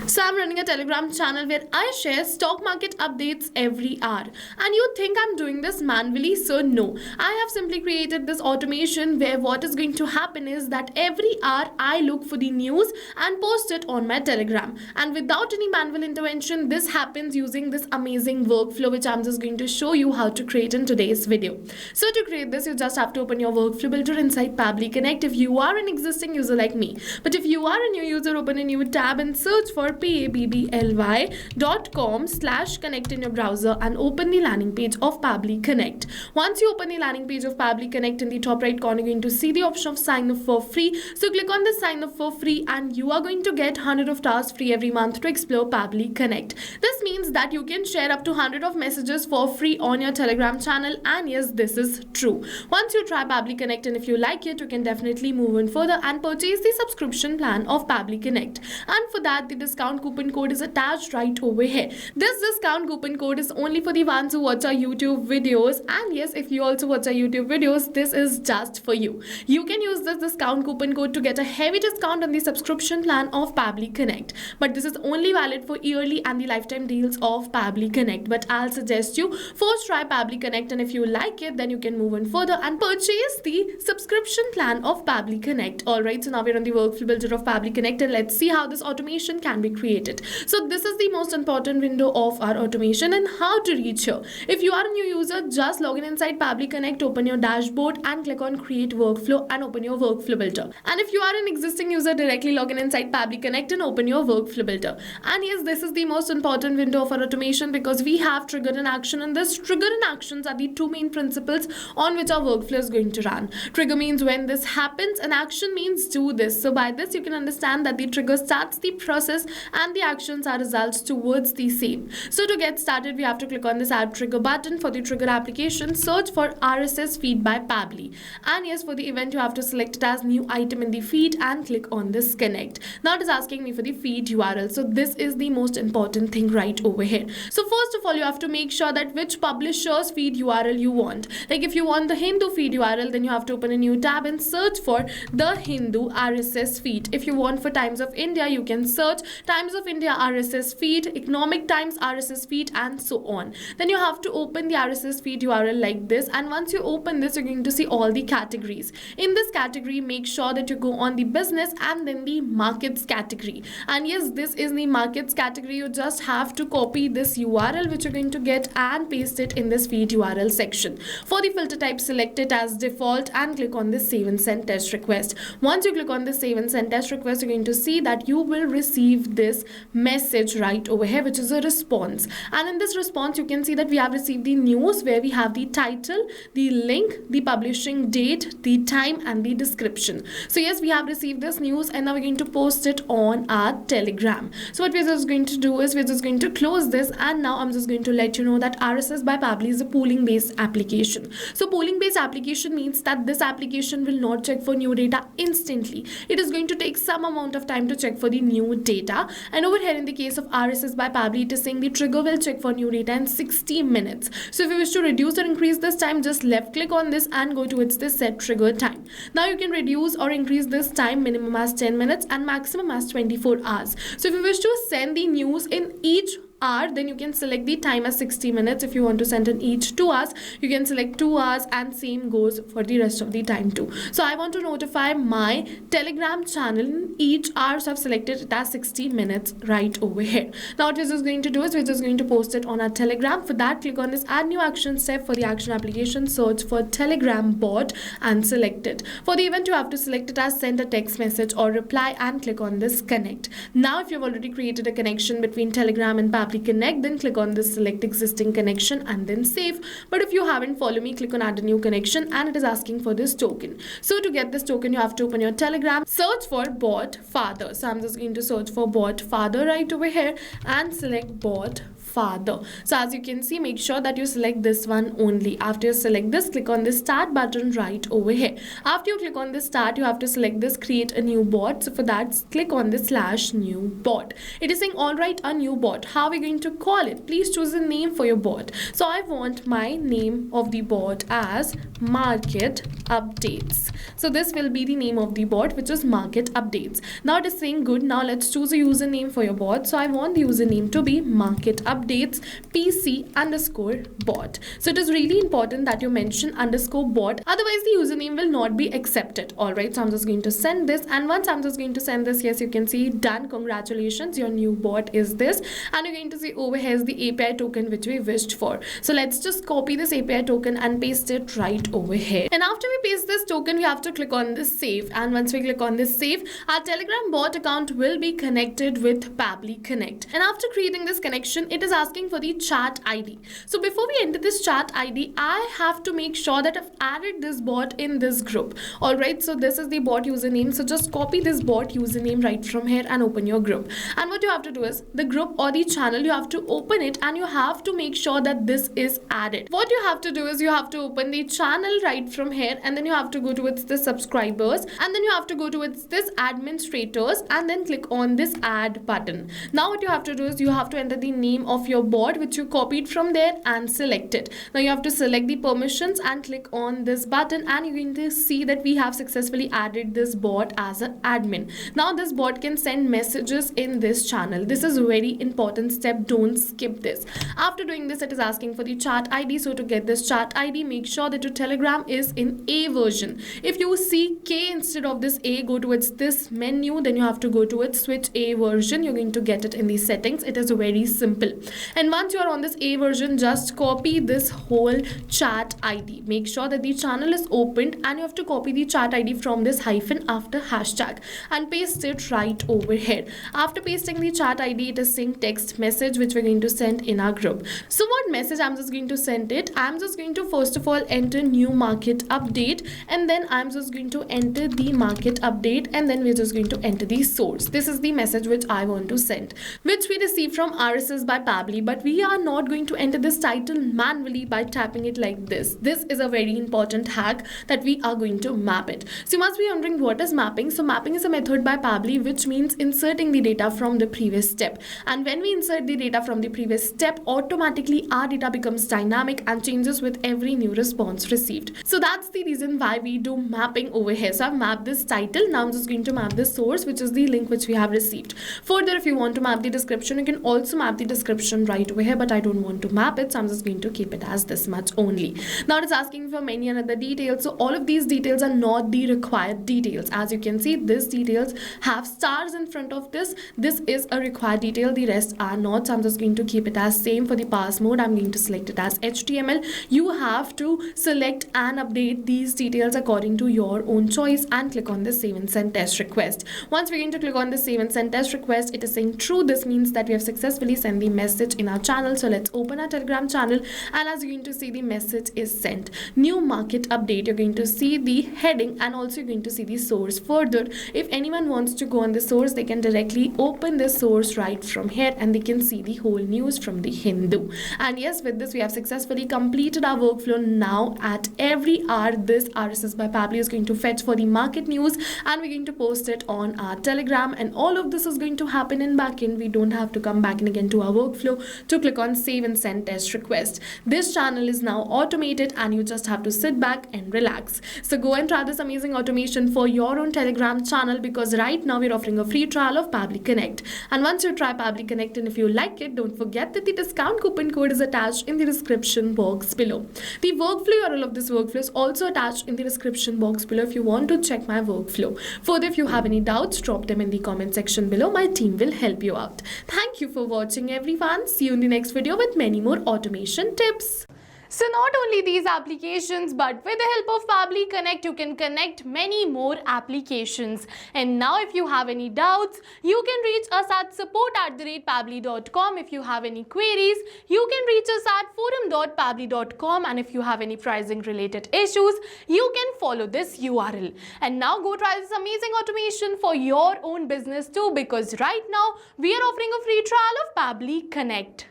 So I'm running a Telegram channel where I share stock market updates every hour. And you think I'm doing this manually? So no. I have simply created this automation where what is going to happen is that every hour I look for the news and post it on my Telegram. And without any manual intervention, this happens using this amazing workflow which I'm just going to show you how to create in today's video. So to create this, you just have to open your workflow builder inside Pabbly Connect if you are an existing user like me. But if you are a new user, open a new tab and search for pabbly.com/connect in your browser and open the landing page of Pabbly Connect. Once you open the landing page of Pabbly Connect, in the top right corner, you're going to see the option of sign up for free. So click on this sign up for free and you are going to get 100 of tasks free every month to explore Pabbly Connect. This means that you can share up to 100 of messages for free on your Telegram channel, and yes, this is true. Once you try Pabbly Connect and if you like it, you can definitely move on further and purchase the subscription plan of Pabbly Connect. And for that, the discount coupon code is attached right over here. This discount coupon code is only for the ones who watch our YouTube videos, and yes, if you also watch our YouTube videos, this is just for you. You can use this discount coupon code to get a heavy discount on the subscription plan of Pabbly Connect, but this is only valid for yearly and the lifetime deals of Pabbly Connect. But I'll suggest you first try Pabbly Connect, and if you like it, then you can move on further and purchase the subscription plan of Pabbly Connect. Alright, so now we're on the workflow builder of Pabbly Connect and let's see how this automation can be created. So this is the most important window of our automation and how to reach here. If you are a new user, just log in inside Pabbly Connect, open your dashboard and click on create workflow and open your workflow builder. And if you are an existing user, directly log in inside Pabbly Connect and open your workflow builder. And yes, this is the most important window of our automation because we have trigger and action, and this trigger and actions are the two main principles on which our workflow is going to run. Trigger means when this happens and action means do this. So by this you can understand that the trigger starts the process and the actions are results towards the same. So to get started, we have to click on this add trigger button. For the trigger application, search for RSS feed by Pabbly. And yes, for the event you have to select it as new item in the feed and click on this connect. Now it is asking me for the feed URL. So this is the most important thing right over here. So first of all, you have to make sure that which publisher's feed URL you want. Like if you want the Hindu feed URL, then you have to open a new tab and search for the Hindu RSS feed. If you want for Times of India, you can search Times of India RSS feed, Economic Times RSS feed, and so on. Then you have to open the RSS feed URL like this, and once you open this, you're going to see all the categories. In this category, make sure that you go on the business and then the markets category. And yes, this is the markets category. You just have to copy this URL which you're going to get and paste it in this feed URL section. For the filter type, select it as default and click on this save and send test request. Once you click on this save and send test request, you're going to see that you will receive this message right over here, which is a response. And in this response, you can see that we have received the news where we have the title, the link, the publishing date, the time, and the description. So yes, we have received this news and now we're going to post it on our Telegram. So what we're just going to do is we're just going to close this, and now I'm just going to let you know that RSS by Pabbly is a pooling based application. So pooling based application means that this application will not check for new data instantly. It is going to take some amount of time to check for the new data. And over here in the case of RSS by Pabbly, it is saying the trigger will check for new data in 60 minutes. So if you wish to reduce or increase this time, just left click on this and go towards this set trigger time. Now you can reduce or increase this time, minimum as 10 minutes and maximum as 24 hours. So if you wish to send the news in each hour, then you can select the time as 60 minutes. If you want to send in each 2 hours, you can select 2 hours, and same goes for the rest of the time too. So I want to notify my Telegram channel in each hour, so I've selected it as 60 minutes right over here. Now what we're just going to do is we're just going to post it on our Telegram. For that, click on this add new action step. For the action application, search for Telegram bot and select it. For the event, you have to select it as send a text message or reply and click on this connect. Now if you've already created a connection between Telegram and Pabbly Connect, then click on this select existing connection and then save. But if you haven't, follow me, click on add a new connection, and it is asking for this token. So to get this token, you have to open your Telegram, search for bot father. So I'm just going to search for bot father right over here and select bot father. So as you can see, make sure that you select this one only. After you select this, click on the start button right over here. After you click on the start, you have to select this create a new bot. So for that, click on the /new bot. It is saying alright, a new bot. How are we going to call it? Please choose a name for your bot. So I want my name of the bot as Market Updates. So this will be the name of the bot, which is Market Updates. Now it is saying good. Now let's choose a username for your bot. So I want the username to be Market Updates PC_bot. So it is really important that you mention _bot, otherwise the username will not be accepted. Alright, so I'm just going to send this, and once I'm just going to send this, yes, you can see done. Congratulations, your new bot is this, and you're going to see over here is the API token which we wished for. So let's just copy this API token and paste it right over here. And after we paste this token, we have to click on this save, and once we click on this save, our Telegram bot account will be connected with Pabbly Connect. And after creating this connection, it is asking for the chat ID. So before we enter this chat ID, I have to make sure that I've added this bot in this group. Alright, so this is the bot username. So just copy this bot username right from here and open your group. And what you have to do is the group or the channel, you have to open it and you have to make sure that this is added. What you have to do is you have to open the channel right from here, and then you have to go towards the subscribers, and then you have to go towards this administrators, and then click on this add button. Now what you have to do is you have to enter the name of your bot which you copied from there and select it. Now you have to select the permissions and click on this button, and you're going to see that we have successfully added this bot as an admin. Now this bot can send messages in this channel. This is a very important step. Don't skip this. After doing this, it is asking for the chat ID. So to get this chat ID, make sure that your Telegram is in A version. If you see K instead of this A, go towards this menu, then you have to go towards switch A version. You're going to get it in the settings. It is very simple. And once you are on this A version, just copy this whole chat ID. Make sure that the channel is opened, and you have to copy the chat ID from this hyphen after hashtag and paste it right over here. After pasting the chat ID, it is saying text message which we're going to send in our group. So what message I'm just going to send it? I'm just going to first of all enter new market update, and then I'm just going to enter the market update, and then we're just going to enter the source. This is the message which I want to send, which we received from RSS by Pabbly, but we are not going to enter this title manually by tapping it like this. This is a very important hack that we are going to map it. So you must be wondering what is mapping. So mapping is a method by Pabbly which means inserting the data from the previous step, and when we insert the data from the previous step, automatically our data becomes dynamic and changes with every new response received. So that's the reason why we do mapping over here. So I've mapped this title. Now I'm just going to map this source, which is the link which we have received. Further, if you want to map the description, you can also map the description right over here, but I don't want to map it, so I'm just going to keep it as this much only. Now it's asking for many other details. So all of these details are not the required details. As you can see, these details have stars in front of this. This is a required detail. The rest are not. So I'm just going to keep it as same. For the pass mode, I'm going to select it as HTML. You have to select and update these details according to your own choice, and click on the save and send test request. Once we're going to click on the save and send test request, it is saying true. This means that we have successfully sent the message in our channel. So let's open our Telegram channel, and as you're going to see, the message is sent. New market update. You're going to see the heading, and also you're going to see the source. Further, if anyone wants to go on the source, they can directly open the source right from here, and they can see the whole news from the Hindu. And yes, with this we have successfully completed our workflow. Now at every hour, this RSS by Pabbly is going to fetch for the market news, and we're going to post it on our Telegram, and all of this is going to happen in backend. We don't have to come back and again to our workflow to click on save and send test request. This channel is now automated, and you just have to sit back and relax. So go and try this amazing automation for your own Telegram channel, because right now we're offering a free trial of Pabbly Connect. And once you try Pabbly Connect, and if you like it, don't forget that the discount coupon code is attached in the description box below. The workflow URL of this workflow is also attached in the description box below if you want to check my workflow. Further, if you have any doubts, drop them in the comment section below. My team will help you out. Thank you for watching, everyone. See you in the next video with many more automation tips. So not only these applications, but with the help of Pabbly Connect, you can connect many more applications. And now if you have any doubts, you can reach us at support@pabbly.com. If you have any queries, you can reach us at forum.pabbly.com. And if you have any pricing related issues, you can follow this URL. And now go try this amazing automation for your own business too, because right now we are offering a free trial of Pabbly Connect.